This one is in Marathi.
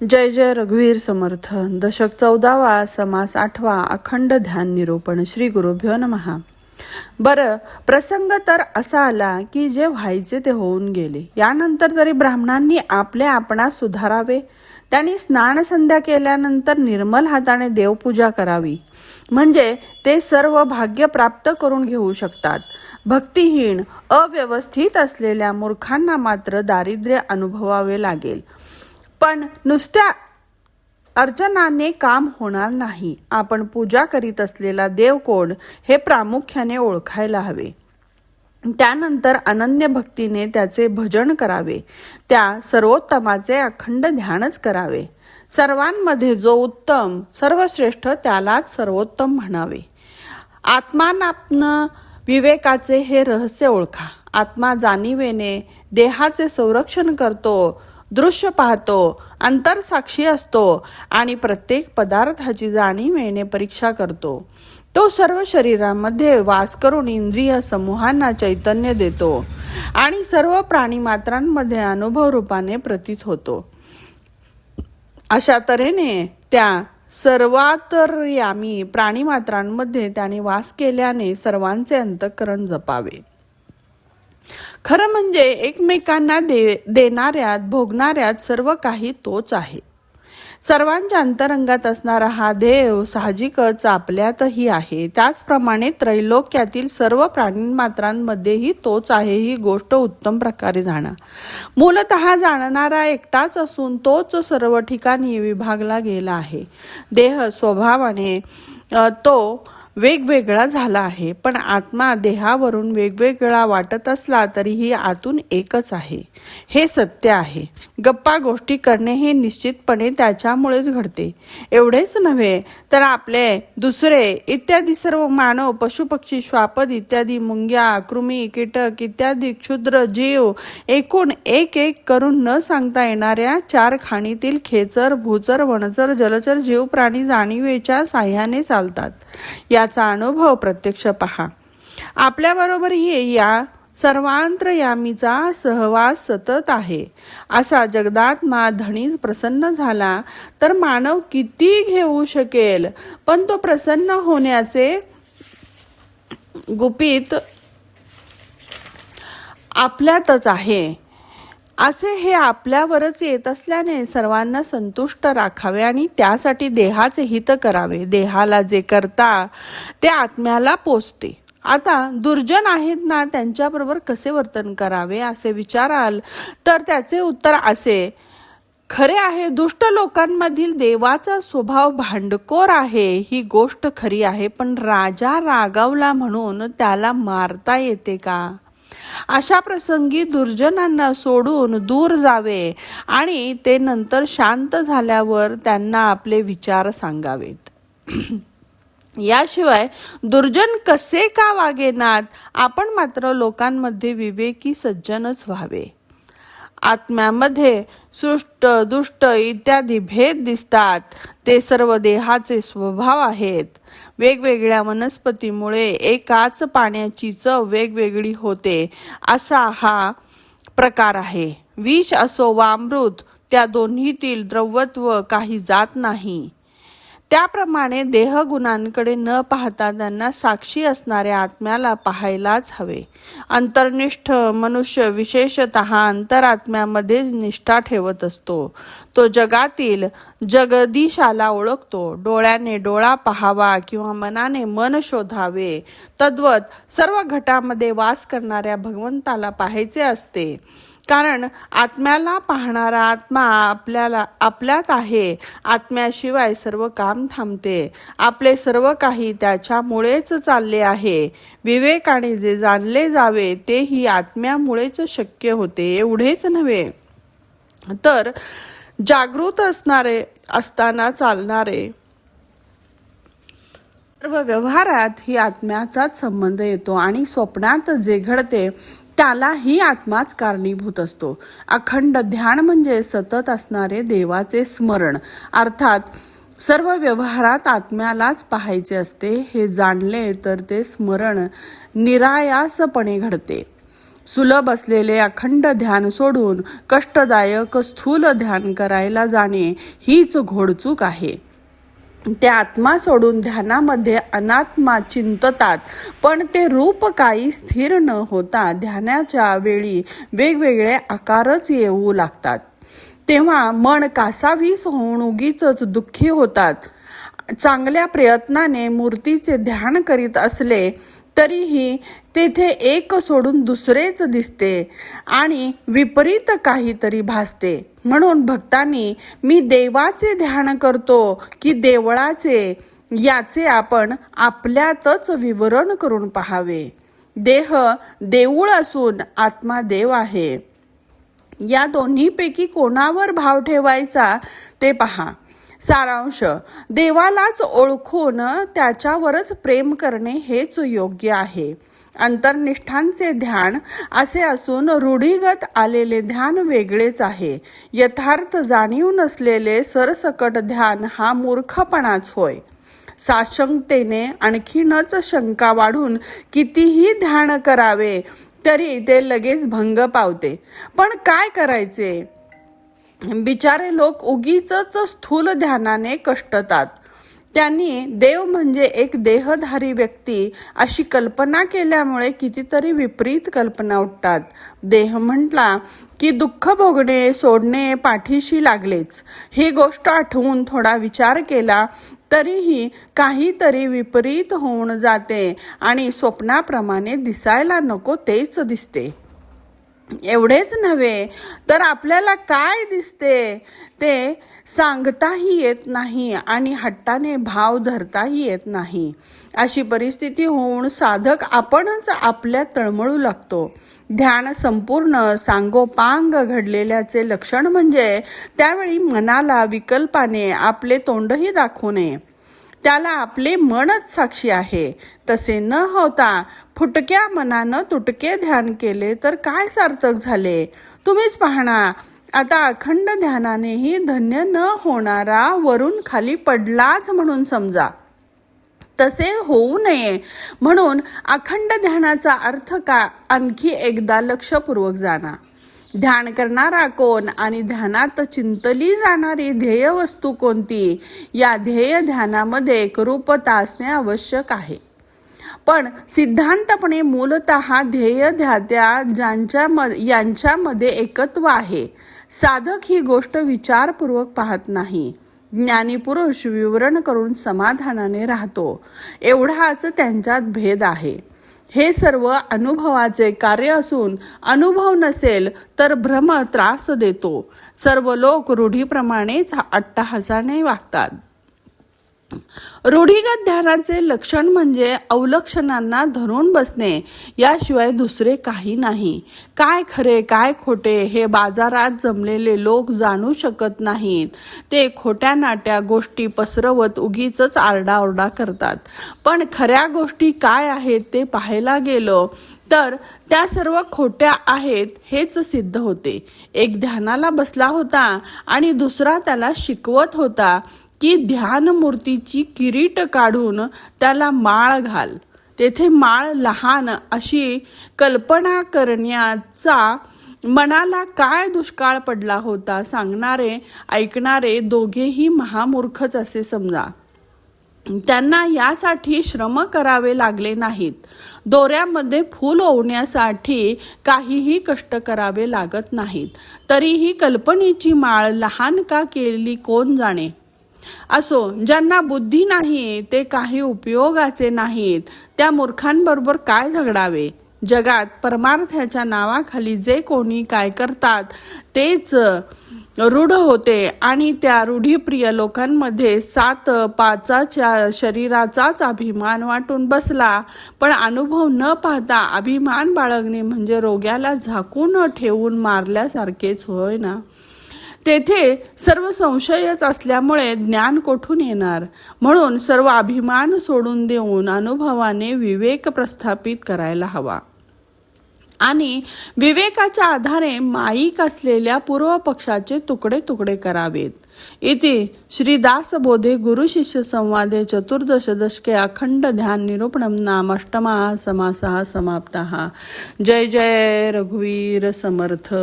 जय जय रघुवीर समर्थ. दशक 14वा, समास 8वा, अखंड ध्यान निरूपण. श्री गुरुभ्यो नमः. बरं, प्रसंग तर असा आला की जे व्हायचे ते होऊन गेले. यानंतर तरी ब्राह्मणांनी आपल्या आपणास सुधारावे. त्यांनी स्नान संध्या केल्यानंतर निर्मल हाताने देवपूजा करावी, म्हणजे ते सर्व भाग्य प्राप्त करून घेऊ शकतात. भक्तिहीन अव्यवस्थित असलेल्या मूर्खांना मात्र दारिद्र्य अनुभवावे लागेल. पण नुसत्या अर्चनाने काम होणार नाही. आपण पूजा करीत असलेला देव कोण हे प्रामुख्याने ओळखायला हवे. त्यानंतर अनन्य भक्तीने त्याचे भजन करावे. त्या सर्वोत्तमाचे अखंड ध्यानच करावे. सर्वांमध्ये जो उत्तम सर्वश्रेष्ठ त्यालाच सर्वोत्तम म्हणावे. आत्मानात्म विवेकाचे हे रहस्य ओळखा. आत्मा जाणिवेने देहाचे संरक्षण करतो, दृश्य पाहतो, अंतरसाक्षी असतो आणि प्रत्येक पदार्थाची जाणिवेने परीक्षा करतो. तो सर्व शरीरामध्ये वास करून इंद्रिय समूहांना चैतन्य देतो आणि सर्व प्राणीमात्रांमध्ये अनुभव रूपाने प्रतीत होतो. अशा तऱ्हेने त्या सर्वांतर्यामी प्राणीमात्रांमध्ये त्याने वास केल्याने सर्वांचे अंतःकरण जपावे. खरं म्हणजे एकमेकांना देणाऱ्यात भोगणाऱ्यात सर्व काही तोच आहे. सर्वांच्या अंतरंगात असणारा हा देव साहजिकच आपल्यातही आहे. त्याचप्रमाणे त्रैलोक्यातील सर्व प्राणीमात्रांमध्येही तोच आहे. ही गोष्ट उत्तम प्रकारे जाणा. मूलतः जाणणारा एकटाच असून तोच सर्व ठिकाणी विभागला गेला आहे. देह स्वभावाने तो वेगवेगळा झाला आहे, पण आत्मा देहावरून वेगवेगळा वाटत असला तरीही आतून एकच आहे. हे सत्य आहे. गप्पा गोष्टी करणे हे निश्चितपणे त्याच्यामुळेच घडते. एवढेच नव्हे तर आपले दुसरे इत्यादी सर्व मानव, पशुपक्षी, श्वापद इत्यादी मुंग्या, कृमी, कीटक इत्यादी क्षुद्र जीव एकूण एक एक करून न सांगता येणाऱ्या चार खाणीतील खेचर, भूचर, वनचर, जलचर जीव प्राणी जाणिवेच्या साह्याने चालतात. याचा अनुभव प्रत्यक्ष पहा. आपल्याबरोबरही या सर्वांतर्यामीचा सहवास सतत आहे. असा जगदात्मा धनी प्रसन्न झाला तर मानव किती घेऊ शकेल, पण तो प्रसन्न होण्याचे गुपित आपल्यातच आहे. असे हे आपल्यावरच येत असल्याने सर्वांना संतुष्ट राखावे आणि त्यासाठी देहाचे हित करावे. देहाला जे करता ते आत्म्याला पोचते. आता दुर्जन आहेत ना, त्यांच्याबरोबर कसे वर्तन करावे असे विचाराल तर त्याचे उत्तर असे. खरे आहे, दुष्ट लोकांमधील देवाचा स्वभाव भांडखोर आहे, ही गोष्ट खरी आहे. पण राजा रागावला म्हणून त्याला मारता येते का? अशा प्रसंगी दुर्जनांना सोडून दूर जावे आणि ते नंतर शांत झाल्यावर त्यांना आपले विचार सांगावेत. याशिवाय दुर्जन कसे का वागेनात, आपण मात्र लोकांमध्ये विवेकी सज्जनच व्हावे. आत्म्यामध्ये सृष्ट दुष्ट इत्यादी भेद दिसतात. ते सर्व देहाचे स्वभाव आहेत. वेगवेगळ्या वनस्पतीमुळे एकाच पाण्याची चव वेगवेगळी होते, असा हा प्रकार आहे. विष असो वा अमृत, त्या दोन्हीतील द्रवत्व काही जात नाही. त्याप्रमाणे देहगुणांकडे न पाहता त्यांना साक्षी असणाऱ्या आत्म्याला पाहायलाच हवे. अंतर्निष्ठ मनुष्य विशेषतः अंतरात्म्यामध्ये निष्ठा ठेवत असतो. तो जगातील जगदीशाला ओळखतो. डोळ्याने डोळा पाहावा किंवा मनाने मन शोधावे. तद्वत सर्व घटामध्ये वास करणाऱ्या भगवंताला पाहायचे असते. कारण आत्म्याला पाहणारा आत्मा आपल्यात आहे. आत्म्याशिवाय सर्व काम थांबते. आपले सर्व काही त्याच्यामुळेच चालले आहे. विवेकाने जे जाणले जावे तेही आत्म्यामुळेच शक्य होते. एवढेच नव्हे तर जागृत असताना चालणारे सर्व व्यवहारात ही आत्म्याचाच संबंध येतो आणि स्वप्नात जे घडते त्यालाही आत्माच कारणीभूत असतो. अखंड ध्यान म्हणजे सतत असणारे देवाचे स्मरण. अर्थात सर्व व्यवहारात आत्म्यालाच पाहायचे असते. हे जाणले तर ते स्मरण निरायासपणे घडते. सुलभ असलेले अखंड ध्यान सोडून कष्टदायक स्थूल ध्यान करायला जाणे हीच घोडचूक आहे. ते आत्मा सोडून ध्यानामध्ये अनात्मा चिंततात, पण ते रूप काही स्थिर न होता ध्यानाच्या वेळी वेगवेगळे आकारच येऊ लागतात. तेव्हा मन कासावीस होऊन उगीच दुःखी होतात. चांगल्या प्रयत्नाने मूर्तीचे ध्यान करीत असले तरीही तेथे एक सोडून दुसरेच दिसते आणि विपरीत काहीतरी भासते. म्हणून भक्तांनी मी देवाचे ध्यान करतो की देवळाचे याचे आपण आपल्यातच विवरण करून पाहावे. देह देऊळ असून आत्मा देव आहे. या दोन्हीपैकी कोणावर भाव ठेवायचा ते पहा. सारांश, देवालाच ओळखून त्याच्यावरच प्रेम करणे हेच योग्य आहे. अंतर्निष्ठांचे ध्यान असे असून रूढीगत आलेले ध्यान वेगळेच आहे. यथार्थ जाणीव नसलेले सरसकट ध्यान हा मूर्खपणाच होय. साशंकतेने आणखीनच शंका वाढून कितीही ध्यान करावे तरी ते लगेच भंग पावते. पण काय करायचे? बिचारे लोक उगीचच स्थूल ध्यानाने कष्टतात. त्यांनी देव म्हणजे एक देहधारी व्यक्ती अशी कल्पना केल्यामुळे कितीतरी विपरीत कल्पना उठतात. देह म्हटला की दुःख भोगणे सोडणे पाठीशी लागलेच. ही गोष्ट आठवून थोडा विचार केला तरीही काहीतरी विपरीत होऊन जाते आणि स्वप्नाप्रमाणे दिसायला नको तेच दिसते. एवढेच नव्हे तर आपल्याला काय दिसते ते सांगताही येत नाही आणि हट्टाने भाव धरताही येत नाही. अशी परिस्थिती होऊन साधक आपणच आपल्या तळमळू लागतो. ध्यान संपूर्ण सांगोपांग घडलेल्याचे लक्षण म्हणजे त्यावेळी मनाला विकल्पाने आपले तोंडही दाखवू नये. त्याला आपले मनच साक्षी आहे. तसे न होता फुटक्या मनानं तुटके ध्यान केले तर काय सार्थक झाले? तुम्हीच पाहना. आता अखंड ध्यानानेही धन्य न होणारा वरून खाली पडलाच म्हणून समजा. तसे होऊ नये म्हणून अखंड ध्येयाचा अर्थ का आणखी एकदा लक्षपूर्वक जाणा. ध्यान करणारा कोण आणि ध्यानात चिंतली जाणारी ध्येय वस्तू कोणती या ध्येय ध्यानामध्ये एकरूपता असणे आवश्यक आहे. पण सिद्धांतपणे मूलतः ध्येय ध्यात्या यांच्यामध्ये एकत्व आहे. साधक ही गोष्ट विचारपूर्वक पाहत नाही. ज्ञानी पुरुष विवरण करून समाधानाने राहतो. एवढाच त्यांच्यात भेद आहे. हे सर्व अनुभवाचे कार्य असून अनुभव नसेल तर भ्रम त्रास देतो. सर्व लोक रूढीप्रमाणेच अट्टहासाने वागतात. रूढीगत ध्यानाचे लक्षण म्हणजे अवलक्षणांना धरून बसणे याशिवाय दुसरे काही नाही. काय खरे काय खोटे हे बाजारात जमलेले लोक जाणू शकत नाहीत. ते खोट्या नाट्या गोष्टी पसरवत उगीचच आरडाओरडा करतात. पण खऱ्या गोष्टी काय आहेत ते पाहायला गेलो तर त्या सर्व खोट्या आहेत हेच सिद्ध होते. एक ध्यानाला बसला होता आणि दुसरा त्याला शिकवत होता की ध्यान मूर्तीची किरीट काढून त्याला माळ घाल. तेथे माळ लहान अशी कल्पना करण्याचा मनाला काय दुष्काळ पडला होता. सांगणारे ऐकणारे दोघेही महामूर्खच असे समजा. त्यांना यासाठी श्रम करावे लागले नाहीत. दोऱ्यामध्ये फूल ओवण्यासाठी काहीही कष्ट करावे लागत नाहीत. तरीही कल्पनेची माळ लहान का केली कोण जाणे. असो, ज्यांना बुद्धी नाही ते काही उपयोगाचे नाहीत. त्या मूर्खांबरोबर काय झगडावे. जगात परमार्थाच्या नावाखाली जे कोणी काय करतात तेच रूढ होते आणि त्या रूढीप्रिय लोकांमध्ये 7-5च्या शरीराचाच अभिमान वाटून बसला. पण अनुभव न पाहता अभिमान बाळगणे म्हणजे रोग्याला झाकून ठेवून मारल्यासारखेच होय ना. तेथे सर्व संशयच असल्यामुळे ज्ञान कोठून येणार. म्हणून सर्व अभिमान सोडून देऊन अनुभवाने विवेक प्रस्थापित करायला हवा. आणि विवेकाच्या आधारे माईक असलेल्या पूर्व पक्षाचे तुकडे तुकडे करावेत. इति श्री दासबोधे गुरुशिष्य संवादे चतुर्दश दशके अखंड ध्यान निरूपणम नाम अष्टमा समासः समाप्तः. जय जय रघुवीर समर्थ.